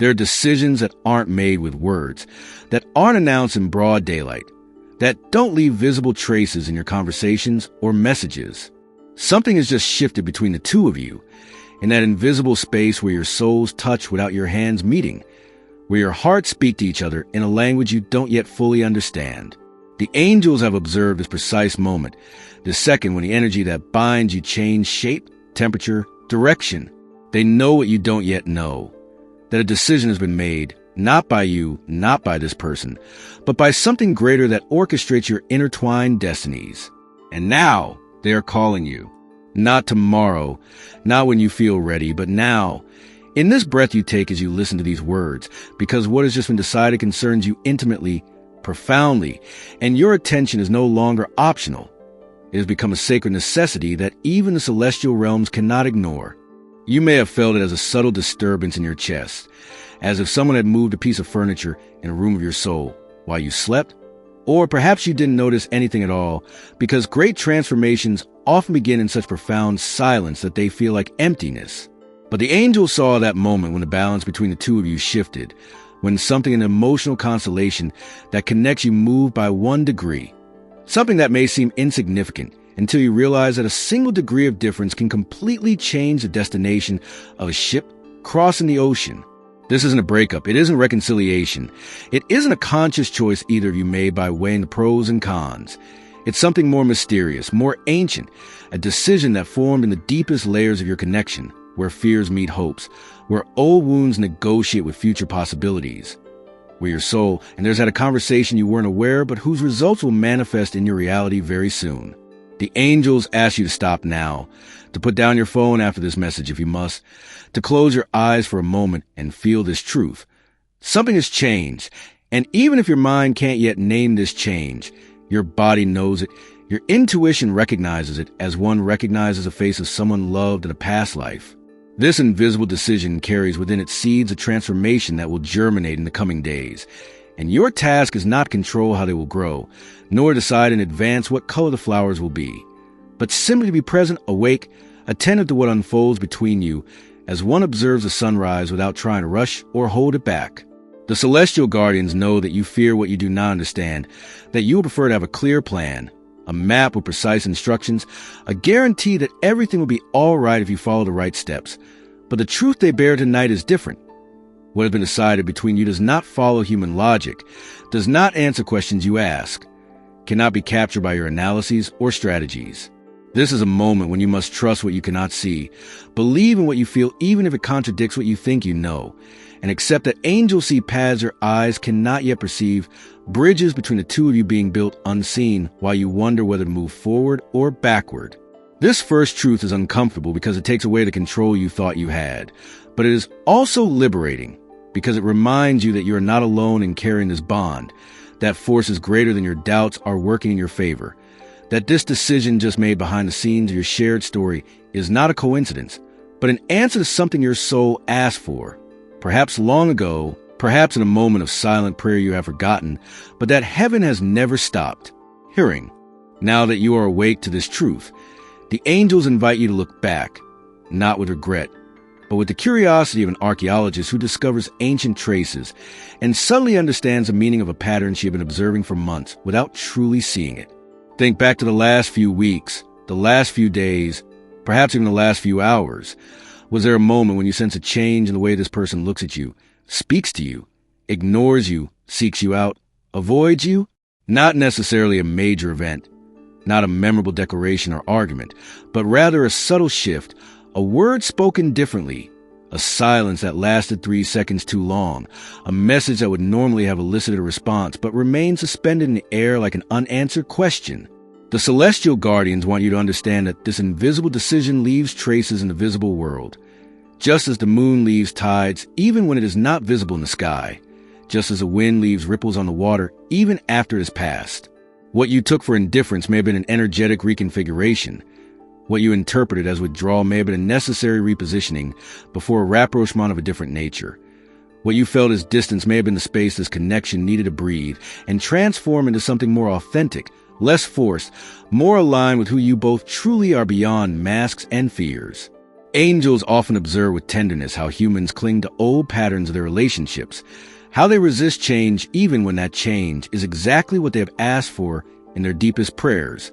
There are decisions that aren't made with words, that aren't announced in broad daylight, that don't leave visible traces in your conversations or messages. Something has just shifted between the two of you, in that invisible space where your souls touch without your hands meeting, where your hearts speak to each other in a language you don't yet fully understand. The angels have observed this precise moment, the second when the energy that binds you changed shape, temperature, direction. They know what you don't yet know, that a decision has been made, not by you, not by this person, but by something greater that orchestrates your intertwined destinies. And now they are calling you. Not tomorrow, not when you feel ready, but now. In this breath you take as you listen to these words, because what has just been decided concerns you intimately, profoundly, and your attention is no longer optional. It has become a sacred necessity that even the celestial realms cannot ignore. You may have felt it as a subtle disturbance in your chest, as if someone had moved a piece of furniture in a room of your soul while you slept, or perhaps you didn't notice anything at all, because great transformations often begin in such profound silence that they feel like emptiness. But the angels saw that moment when the balance between the two of you shifted, when something in an emotional constellation that connects you moved by 1 degree. Something that may seem insignificant until you realize that a single degree of difference can completely change the destination of a ship crossing the ocean. This isn't a breakup. It isn't reconciliation. It isn't a conscious choice either of you made by weighing the pros and cons. It's something more mysterious, more ancient, a decision that formed in the deepest layers of your connection, where fears meet hopes, where old wounds negotiate with future possibilities, where your soul and there's had a conversation you weren't aware but whose results will manifest in your reality very soon. The angels ask you to stop now, to put down your phone after this message if you must, to close your eyes for a moment and feel this truth. Something has changed, and even if your mind can't yet name this change, your body knows it. Your intuition recognizes it as one recognizes the face of someone loved in a past life. This invisible decision carries within it seeds of transformation that will germinate in the coming days. And your task is not to control how they will grow, nor decide in advance what color the flowers will be, but simply to be present, awake, attentive to what unfolds between you as one observes the sunrise without trying to rush or hold it back. The celestial guardians know that you fear what you do not understand, that you would prefer to have a clear plan, a map with precise instructions, a guarantee that everything will be all right if you follow the right steps. But the truth they bear tonight is different. What has been decided between you does not follow human logic, does not answer questions you ask, cannot be captured by your analyses or strategies. This is a moment when you must trust what you cannot see, believe in what you feel even if it contradicts what you think you know, and accept that angels see paths your eyes cannot yet perceive, bridges between the two of you being built unseen while you wonder whether to move forward or backward. This first truth is uncomfortable because it takes away the control you thought you had, but it is also liberating because it reminds you that you are not alone in carrying this bond, that forces greater than your doubts are working in your favor, that this decision just made behind the scenes of your shared story is not a coincidence, but an answer to something your soul asked for, perhaps long ago, perhaps in a moment of silent prayer you have forgotten, but that heaven has never stopped hearing. Now that you are awake to this truth, the angels invite you to look back, not with regret, but with the curiosity of an archaeologist who discovers ancient traces and suddenly understands the meaning of a pattern she had been observing for months without truly seeing it. Think back to the last few weeks, the last few days, perhaps even the last few hours. Was there a moment when you sense a change in the way this person looks at you, speaks to you, ignores you, seeks you out, avoids you? Not necessarily a major event, not a memorable declaration or argument, but rather a subtle shift, a word spoken differently, a silence that lasted 3 seconds too long, a message that would normally have elicited a response but remained suspended in the air like an unanswered question. The celestial guardians want you to understand that this invisible decision leaves traces in the visible world, just as the moon leaves tides even when it is not visible in the sky, just as the wind leaves ripples on the water even after it has passed. What you took for indifference may have been an energetic reconfiguration. What you interpreted as withdrawal may have been a necessary repositioning before a rapprochement of a different nature. What you felt as distance may have been the space this connection needed to breathe and transform into something more authentic, less forced, more aligned with who you both truly are beyond masks and fears. Angels often observe with tenderness how humans cling to old patterns of their relationships, how they resist change even when that change is exactly what they have asked for in their deepest prayers,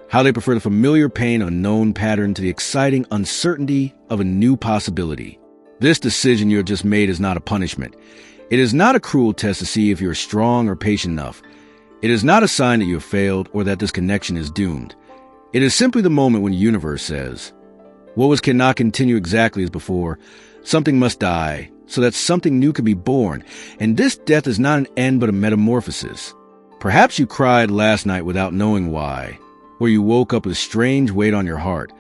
how they prefer the familiar pain of a known pattern to the exciting uncertainty of a new possibility. This decision you have just made is not a punishment. It is not a cruel test to see if you are strong or patient enough. It is not a sign that you have failed or that this connection is doomed. It is simply the moment when the universe says, what was cannot continue exactly as before. Something must die so that something new can be born, and this death is not an end but a metamorphosis. Perhaps you cried last night without knowing why, or you woke up with a strange weight on your heart,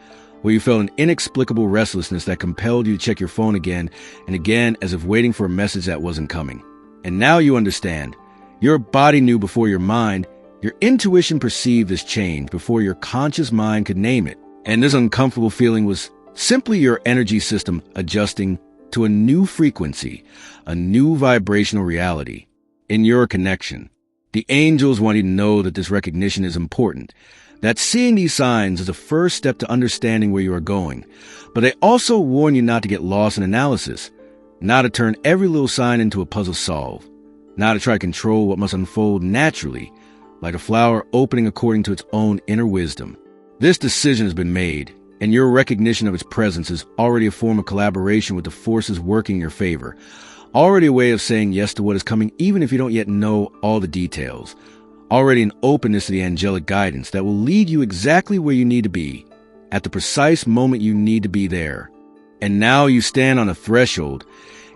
or you felt an inexplicable restlessness that compelled you to check your phone again and again as if waiting for a message that wasn't coming. And now you understand. Your body knew before your mind. Your intuition perceived this change before your conscious mind could name it. And this uncomfortable feeling was simply your energy system adjusting to a new frequency, a new vibrational reality in your connection. The angels want you to know that this recognition is important, that seeing these signs is the first step to understanding where you are going. But they also warn you not to get lost in analysis, not to turn every little sign into a puzzle solve, not to try to control what must unfold naturally, like a flower opening according to its own inner wisdom. This decision has been made, and your recognition of its presence is already a form of collaboration with the forces working in your favor, already a way of saying yes to what is coming even if you don't yet know all the details, already an openness to the angelic guidance that will lead you exactly where you need to be, at the precise moment you need to be there. And now you stand on a threshold,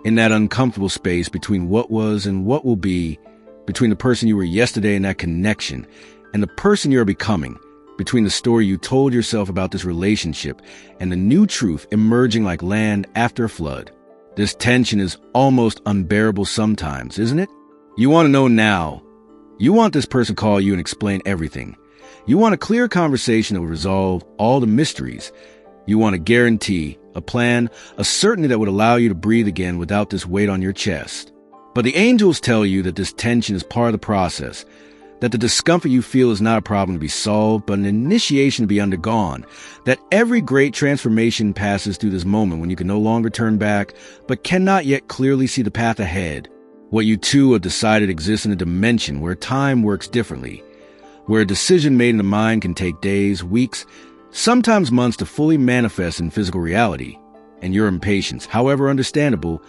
in that uncomfortable space between what was and what will be, between the person you were yesterday and that connection, and the person you are becoming, between the story you told yourself about this relationship and the new truth emerging like land after a flood. This tension is almost unbearable sometimes, isn't it? You want to know now. You want this person to call you and explain everything. You want a clear conversation that will resolve all the mysteries. You want a guarantee, a plan, a certainty that would allow you to breathe again without this weight on your chest. But the angels tell you that this tension is part of the process, that the discomfort you feel is not a problem to be solved, but an initiation to be undergone, that every great transformation passes through this moment when you can no longer turn back, but cannot yet clearly see the path ahead. What you two have decided exists in a dimension where time works differently, where a decision made in the mind can take days, weeks, sometimes months to fully manifest in physical reality, and your impatience, however understandable,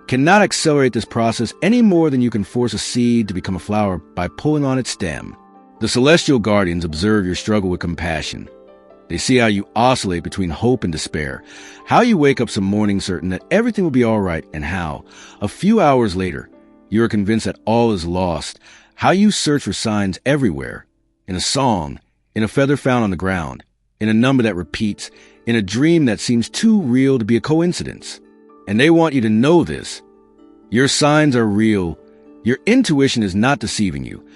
cannot accelerate this process any more than you can force a seed to become a flower by pulling on its stem. The celestial guardians observe your struggle with compassion. They see how you oscillate between hope and despair, how you wake up some morning certain that everything will be all right, and how, a few hours later, you are convinced that all is lost, how you search for signs everywhere, in a song, in a feather found on the ground, in a number that repeats, in a dream that seems too real to be a coincidence. And they want you to know this. Your signs are real. Your intuition is not deceiving you.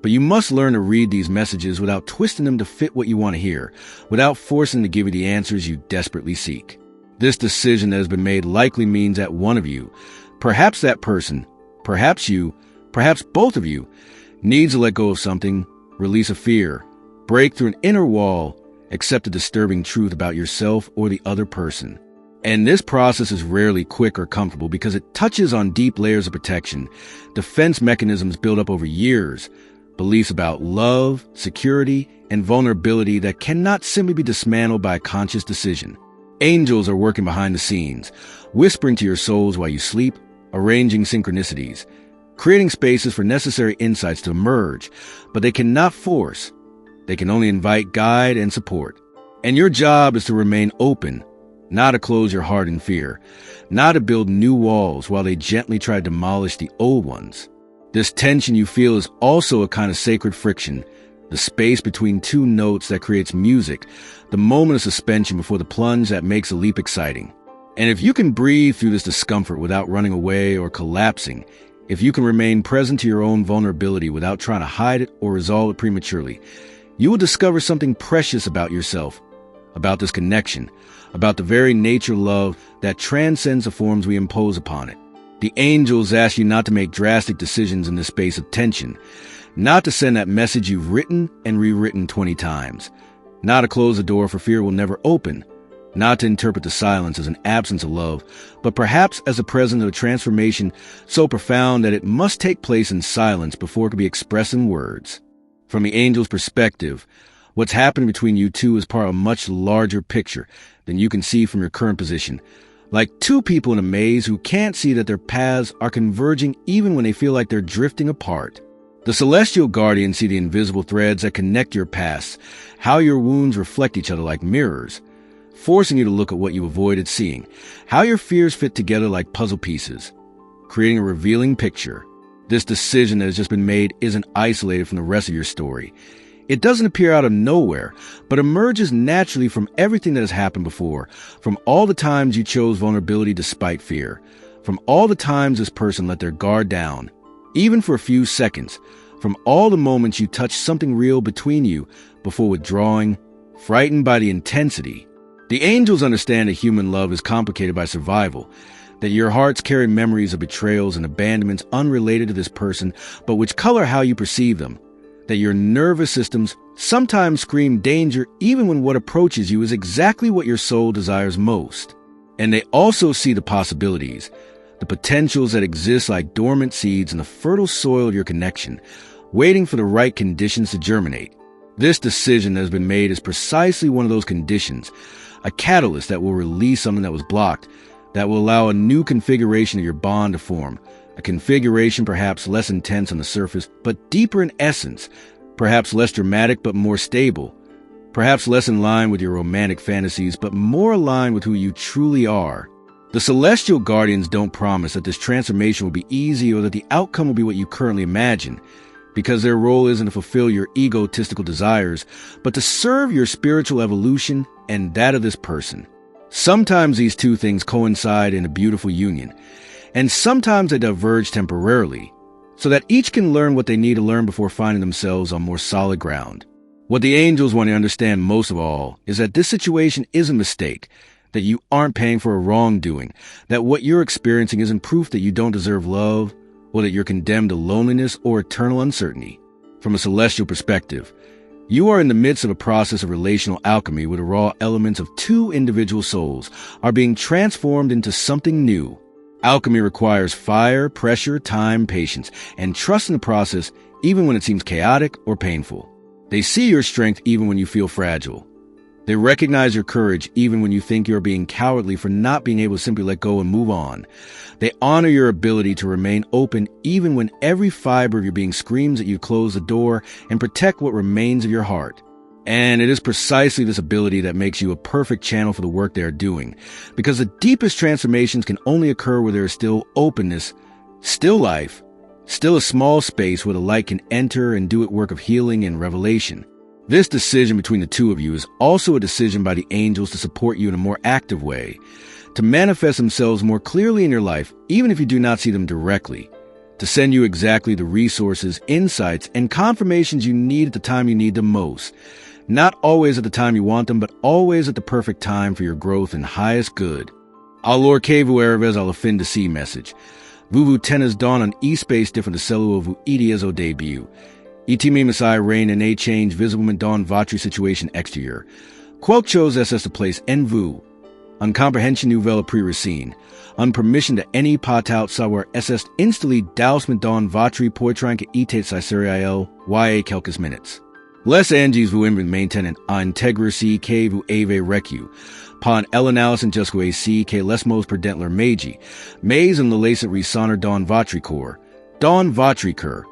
But you must learn to read these messages without twisting them to fit what you want to hear, without forcing to give you the answers you desperately seek. This decision that has been made likely means that one of you, perhaps that person, perhaps you, perhaps both of you, needs to let go of something, release a fear, break through an inner wall, accept a disturbing truth about yourself or the other person. And this process is rarely quick or comfortable because it touches on deep layers of protection, defense mechanisms built up over years, beliefs about love, security, and vulnerability that cannot simply be dismantled by a conscious decision. Angels are working behind the scenes, whispering to your souls while you sleep, arranging synchronicities, creating spaces for necessary insights to emerge, but they cannot force. They can only invite, guide, and support. And your job is to remain open, not to close your heart in fear, not to build new walls while they gently try to demolish the old ones. This tension you feel is also a kind of sacred friction, the space between two notes that creates music, the moment of suspension before the plunge that makes a leap exciting. And if you can breathe through this discomfort without running away or collapsing, if you can remain present to your own vulnerability without trying to hide it or resolve it prematurely, you will discover something precious about yourself, about this connection, about the very nature of love that transcends the forms we impose upon it. The angels ask you not to make drastic decisions in this space of tension, not to send that message you've written and rewritten 20 times, not to close the door for fear it will never open, not to interpret the silence as an absence of love, but perhaps as the presence of a transformation so profound that it must take place in silence before it can be expressed in words. From the angel's perspective, what's happening between you two is part of a much larger picture than you can see from your current position. Like two people in a maze who can't see that their paths are converging even when they feel like they're drifting apart. The celestial guardians see the invisible threads that connect your paths, how your wounds reflect each other like mirrors, forcing you to look at what you avoided seeing, how your fears fit together like puzzle pieces, creating a revealing picture. This decision that has just been made isn't isolated from the rest of your story. It doesn't appear out of nowhere, but emerges naturally from everything that has happened before, from all the times you chose vulnerability despite fear, from all the times this person let their guard down, even for a few seconds, from all the moments you touched something real between you before withdrawing, frightened by the intensity. The angels understand that human love is complicated by survival, that your hearts carry memories of betrayals and abandonments unrelated to this person, but which color how you perceive them, that your nervous systems sometimes scream danger even when what approaches you is exactly what your soul desires most. And they also see the possibilities, the potentials that exist like dormant seeds in the fertile soil of your connection, waiting for the right conditions to germinate. This decision that has been made is precisely one of those conditions, a catalyst that will release something that was blocked, that will allow a new configuration of your bond to form, a configuration perhaps less intense on the surface, but deeper in essence, perhaps less dramatic but more stable, perhaps less in line with your romantic fantasies, but more aligned with who you truly are. The celestial guardians don't promise that this transformation will be easy or that the outcome will be what you currently imagine, because their role isn't to fulfill your egotistical desires, but to serve your spiritual evolution and that of this person. Sometimes these two things coincide in a beautiful union, and sometimes they diverge temporarily, so that each can learn what they need to learn before finding themselves on more solid ground. What the angels want to understand most of all is that this situation is a mistake, that you aren't paying for a wrongdoing, that what you're experiencing isn't proof that you don't deserve love, or that you're condemned to loneliness or eternal uncertainty. From a celestial perspective, you are in the midst of a process of relational alchemy where the raw elements of two individual souls are being transformed into something new. Alchemy requires fire, pressure, time, patience, and trust in the process even when it seems chaotic or painful. They see your strength even when you feel fragile. They recognize your courage even when you think you're being cowardly for not being able to simply let go and move on. They honor your ability to remain open even when every fiber of your being screams that you close the door and protect what remains of your heart. And it is precisely this ability that makes you a perfect channel for the work they are doing, because the deepest transformations can only occur where there is still openness, still life, still a small space where the light can enter and do its work of healing and revelation. This decision between the two of you is also a decision by the angels to support you in a more active way, to manifest themselves more clearly in your life, even if you do not see them directly, to send you exactly the resources, insights, and confirmations you need at the time you need them most. Not always at the time you want them, but always at the perfect time for your growth and highest good. Alor kevu erevez alafin de si message. Vuvu tenas dawn on e-space different de celu vu idiezo debut. Itimi Masai rain and a change visible in dawn vatri situation exterior. Quelk chose SS to place en vu. On comprehension nouvelle pre-racine. On permission to any patout savoir SS instantly dousement dawn vatri poitrank etate siserial ya quelques minutes. Les angis vu imben mainten en integracy que vu ave recu. Pon elanalis and jusque si que lesmos perdentler magi. Maze and lalacent resoner dawn vatri core. Dawn vatri cur.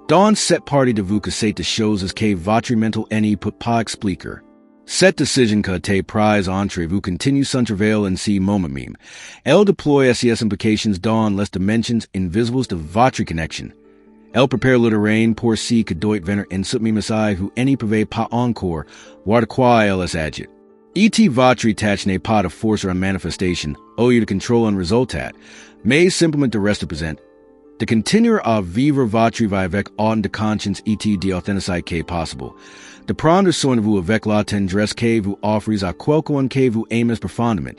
Dawn set party de vous cassate de shows as que votre mental any put pas expliquer. Set decision que te prize entre vous continue sans travail and see moment meme. Elle deploy SES implications dawn less dimensions invisibles de votre connection. Elle prepare literain pour si que doit venir en sut me messai who any preve pas encore, war de quoi ls agit. Et votre tach n'est pas de force or manifestation, owe you to control and resultat. May simplement de rest to present. De continuer à vivre votre vie avec autant de conscience et de authenticité que possible. De prendre soin de vous avec la tendresse que vous offrez à quelqu'un que vous aimez profondément.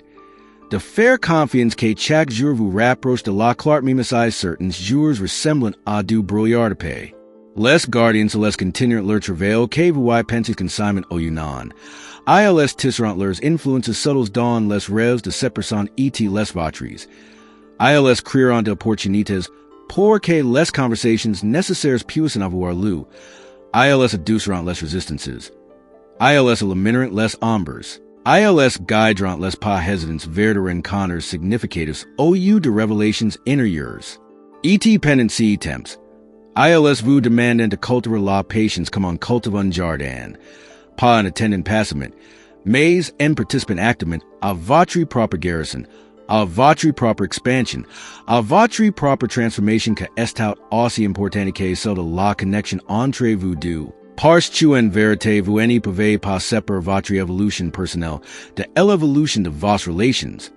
De faire confiance que chaque jour vous rapproche de la clarté mimicise certains jours ressemblant à du brouillard de paix. Les guardians les continuent leur travail que vous pensez consignment au Yunnan. ILS tisserant leurs influences subtles dans les rêves de cette personne et les vôtres. ILS créeront d'opportunités pour que les conversations nécessaires puissent avoir lieu. ILS adouceront les résistances. ILS illumineront les ombres. ILS guideront les pas hésitants vers de rencontres significatives au lieu de révélations intérieures. Et pendency temps. ILS vous demandent de cultiver la patience comme on cultive un jardin. Pas en attendant passivement, mais en participant activement à votre propre garrison, à votre propre expansion, à votre propre transformation que est aussi importante que celle de la connexion entre vous deux. Parce que en vérité vous ne pouvez pas séparer votre évolution personnelle de l'évolution de vos relations.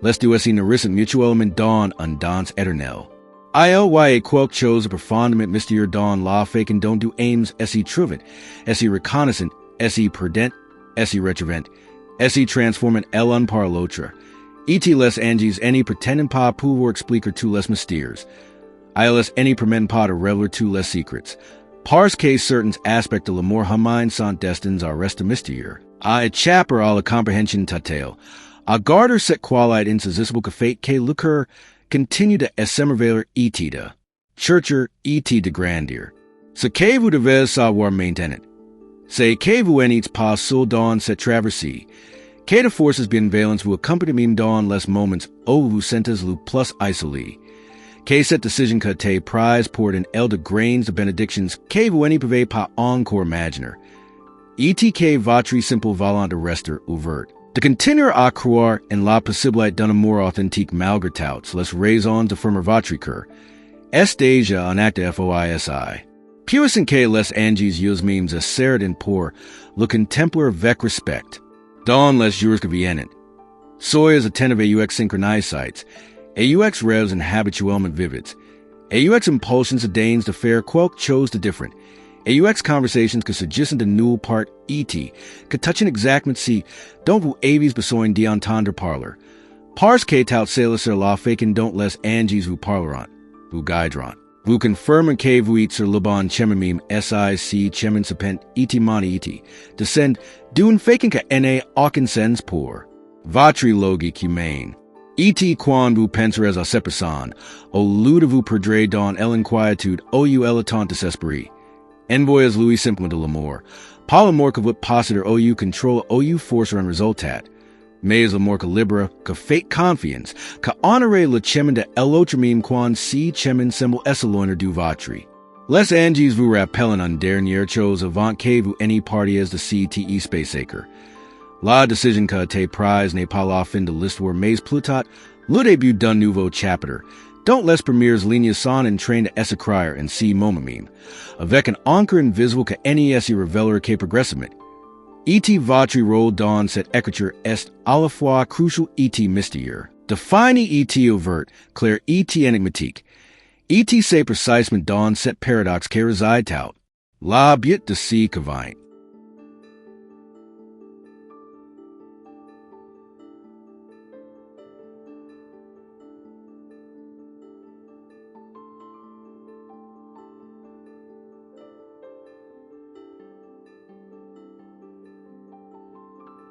Les deux se nourrissent mutuellement dans un danse éternel. Il y a quelque chose profondément mystérieux dans la façon dont du aimes essayer trouvant, essayer reconnaissant, essayer perdant, essayer retrouvant, essayer transformant l'un par l'autre. Et les anges ne pretendent pas pouvoir expliquer tous les mystères. Ils ne permettent pas de révéler tous les secrets. Parce que certains aspects de l'amour humain sont destinés à rester mystérieux. À échapper à la compréhension totale. À garder cette qualité insaisissable que fait que le cœur continue de s'émerveiller et de chercher et de grandir. Ce que vous devez savoir maintenant, c'est que vous n'êtes pas seul dans cette traversée, que de forces bienveillantes vous accompagnent dans les moments où vous sentez le plus isolé, que cette décision que te prise porte un el de grains de bénédictions que vous ne pouvez pas encore imaginer, et que votre simple volonté reste ouverte. De continuer à croire en la possibilité d'un amour authentique malgré toutes les raisons de fermer votre cœur, est déjà un acte foisi. Puissant que les anges eux-mêmes essayent pour le contempler avec respect. Dans les jours que viennent, soyez attentifs à UX synchronicités, et UX rêves habituellement vivides, et UX impulsions soudaines de faire quelque chose de différent, et UX conversations que s'agissent de nulle part et que touchent exactement si dont vous avez besoin d'y entendre parler. Parce que tout cela sur la façon dont les anges vous parleront, vous guideront. Vous confirmez que vous êtes sur le bon chemin même SIC chemin serpent et mani et descend d'une façon que n'a aucun sens pour votre logique humaine. Et quand vous penserez à cette personne, au lieu de vous perdre dans l'inquiétude au lieu de temps désespéré, envoyez-lui simplement de l'amour. Pas l'amour que vous possédez au lieu contrôle au lieu force un résultat, mais l'amour que libre, que fait confiance, que honore le chemin de l'autre même quand si chemin semble s'éloigner du vôtre. Les anges vous rappellent une dernière chose avant que vous ne partiez de CTE Spaceacre. La décision que te prise n'est pas la fin de l'histoire, mais plutôt le début d'un nouveau chapitre. Dont les premières lignes sont en train de s'écrire en ce moment même, avec un encre invisible que ne se révélera que progressivement. Et votre rôle dans cette écriture est à la fois crucial et mystérieux. Défini et ouvert, clair et énigmatique. Et c'est précisément dans cette paradoxe que réside tout. La but de ce que vient.